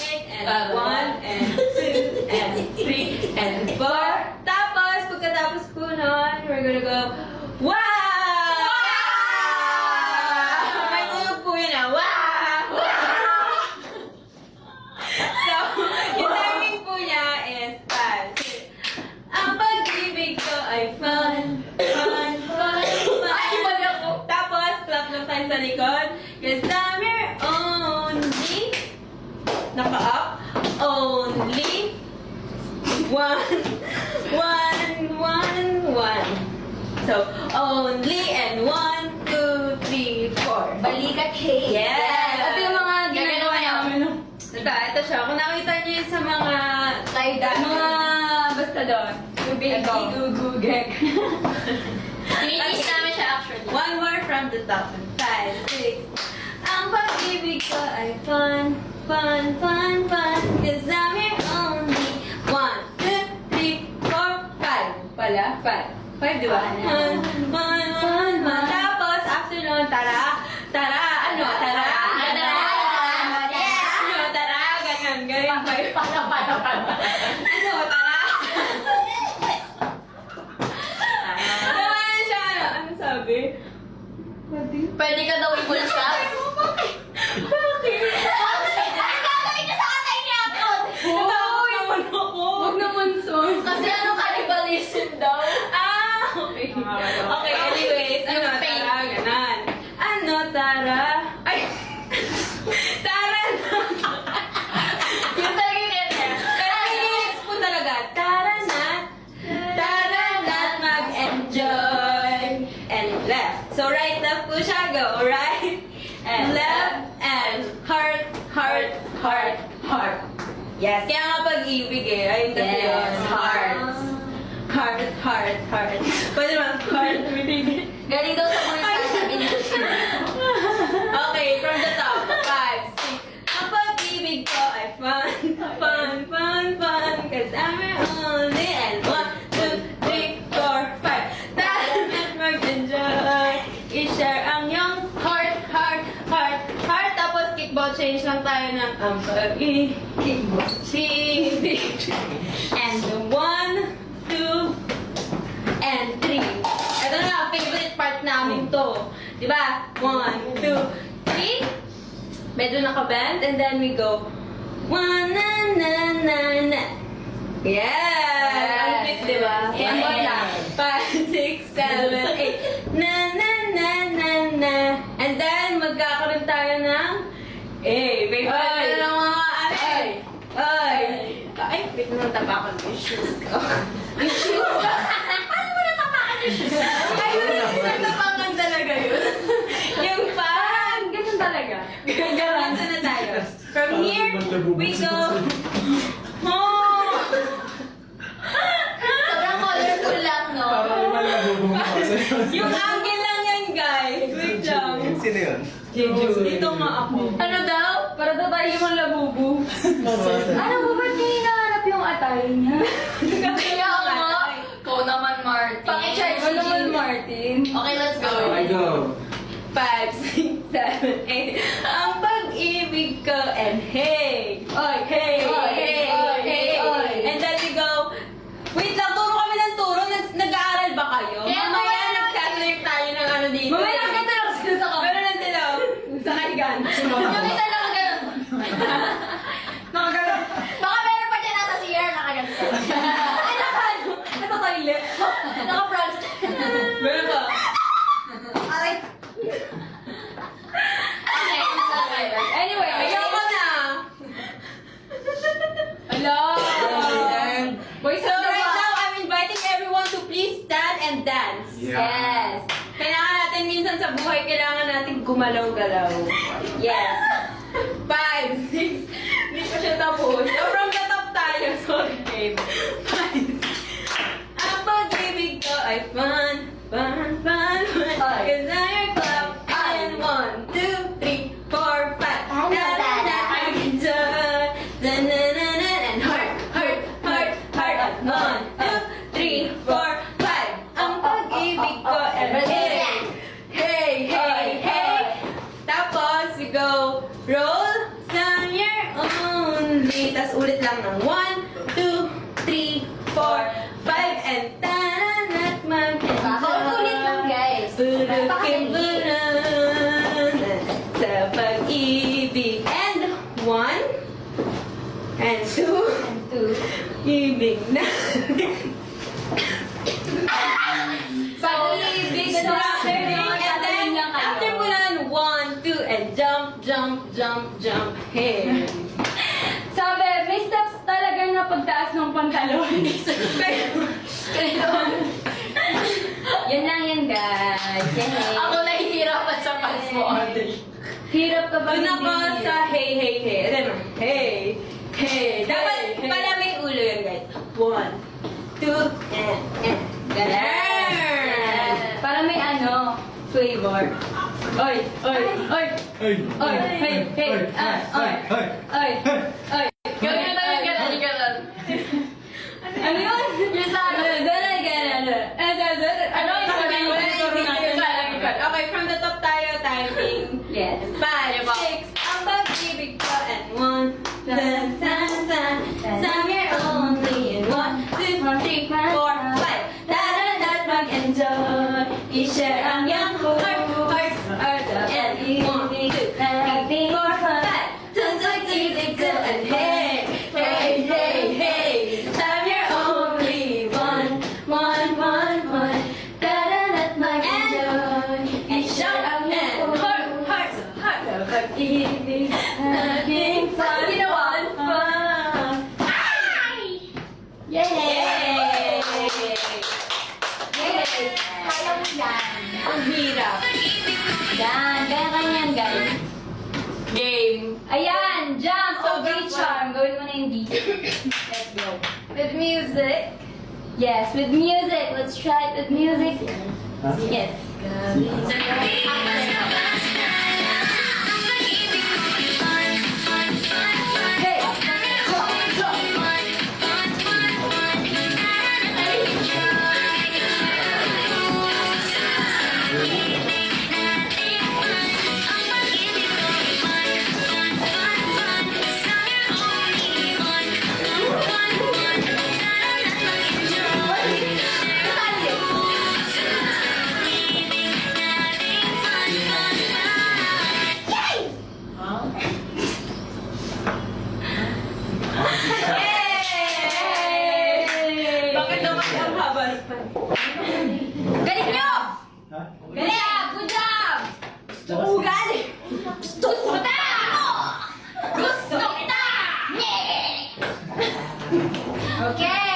and 1, and 2, and 3, and 4. Tapos, pagkatapos po nun, we're gonna go, wow! May tulog po yun ah, wow! So, yung timing po niya is 5, 6. Ang pag-ibig ko ay fun, fun, fun, fun. Ay, mali ako. Tapos, clap lang tayo sa likod. Cause I'm your only, naka-up, only, one. So, only and 1, 2, 3, 4. Balikat, hey! Yes! Ito yung mga ginagawa namin. Ito siya. Kung nakita niyo yun sa mga Live dance. mga basta doon. Baby, Ito. gugugek. Tinitis namin siya actually. One more from the top. 5, 6. Ang pag-ibig ko ay fun, fun, fun, fun. Cause I'm your only 1, 2, 3, 4, 5. Pala? 5. 5, di ba? 1. Tapos, after nun, tara. Tara. Ano? Tara. Ano? Tara. Ganyan. Ano? Tara. Naman siya. Ano sabi? Pwede ka daw ibulsa? Bakit? Ay, gagawin niya sa katay ni Akot! Naman ako. Huwag naman son. Kasi ano, cannibalism daw. Okay. Okay, anyways. Ano, tara, ganan. Ano, tara? Ay! Tara na! Yung talaga yung letter. Pero lyrics po talaga. Tara na! Tara na mag-enjoy! And left. So, right, left po siya. Go right and left and heart, heart, heart, heart. Yes. Kaya nga pag-ibig eh. Ayun kasi Yes, yun. hearts. Heart, heart, heart. Pwede naman, heart, bitig. Galing daw sa bulsa, sabi ni Lucy. Okay, from the top. 5, 6. Ang pag-ibig ko ay fun, fun, fun, fun. Cause I'm your only and 1, 2, 3, 4, 5. Tara na mag-enjoy. I-share ang iyong heart, heart, heart, heart. Tapos kickball change lang tayo ng ang pag-ibig. And 1, 2, and 3. Ito na, favorite part namin to. Diba? 1, 2, 3. Medyo naka-bend. And then we go, 1, na, na, na, na. Yes! Ang cute, diba? Yes. One more lang. 5, 6, 7, 8. Na, na, na, na, na. And then, magkakaroon tayo ng A. Favorite na ng mga ano. Ay! Ay, wait mo nang tapakan yung shoes ko. Yung shoes ko? Paano mo natapakan yung shoes? Ay, yung tapakan talaga yun. Yung pan! Ganun talaga. Gagawan na tayo. From here, we go. Oh! Sobrang colorful lang, no? Yung angle lang yan, guys. Wait lang. Sino yun? Jeju, dito nga ako. Ano daw? Para daw tayo yung labubu. Ano ba ba't niya hinahanap yung atay niya? Kaya ako, ikaw naman, Martin. Paki-charge Ano naman, Martin? Okay, let's go. I go. 5, 6, 7, 8. Ang pag-ibig ko and hey! Oy, hey! Oy, Hey! oy, Hey! oy. And then we go, wait lang, turo kami ng turo. Nag-aaral ba kayo? Kaya Mamaya mamaya nag-satellite tayo ng ano dito. Mamaya nakita lang sila sa kamera. Meron lang sila. Sa kaigan. Yung isa nakaganon. Nakagano. Baka meron pa dyan nasa CR nakaganon. Ay, nakano. Nasa toilet. Naka-front. Meron ba? Aray. Okay, nasa Anyway, ayoko na. Hello. Boys, So right now, I'm inviting everyone to please stand and dance. Yes. Kailangan natin minsan sa buhay, kailangan natin gumalaw-galaw. Yes. 5, 6. Hindi pa siya tapos. So from the top tayo. Sorry, babe. 5. Ang pag-ibig ko ay fun, fun, fun, fun. Cause now you're club. And 1, 2, 3, 4, 5. I can enjoy. And heart, heart, heart, heart. 1, 2, 3, 4, 5. Ang pag-ibig ko ay hey, hey, hey, hey. Tapos we go roll on your own. 3, tas ulit lang ng 1, 2, 3, 4, 5, and tanan at Ulit lang, guys. Bulukin mo na sa pag-ibig. And 1, and 2, ibig na. Pag-ibig And na then, after mo lang, 1, 2, and jump, jump, jump, jump, hey. Sabi, may steps talaga na pagtaas ng pantalon. Yan lang yan, guys. Yan eh. Ako nahihirapan sa pants mo, Audrey. Hirap ka ba? Doon ako sa hey, hey, hey. Ano naman? Hey, hey. Dapat pala may ulo yan, guys. 1, 2, and. Ganun. Para may ano, flavor. Oy, oy, oy. Oy, hey, hey, oy, oy, oy. Gawin na yung ganon, yung ganon. Ano yun? Yung sa ano? Ano yung sabihin mo? Okay, from the top tayo, timing. Yes. 5, 6, ang pag-ibig ko, and 1, tan, tan, tan, I'm your only, and 1, 2, 3, 4, 5, tara mag-enjoy, i-share ang iyong heart, and 1, 2, 3, 4, 5, tunsok, titig, till, and hey, hey, hey, hey, I'm your only, 1, 1, 1, 1, tara mag-enjoy, i-share ang iyong heart, sa pag-ibig, having fun, fun, fun. Yay! Yes. Kaya mo yan. Ang hirap. Yan. Kaya kanyan, guys. Game. Ayan, jump. So, Oh, great jump. charm. Gawin mo na yung D. Let's go. With music. Yes, with music. Let's try it with music. Yes. Hey. Yay! Bakit naman ang haba ng pants? Galing nyo! Galing! Good job! Ugali! Gusto kita! Gusto kita! Yeah! Okay!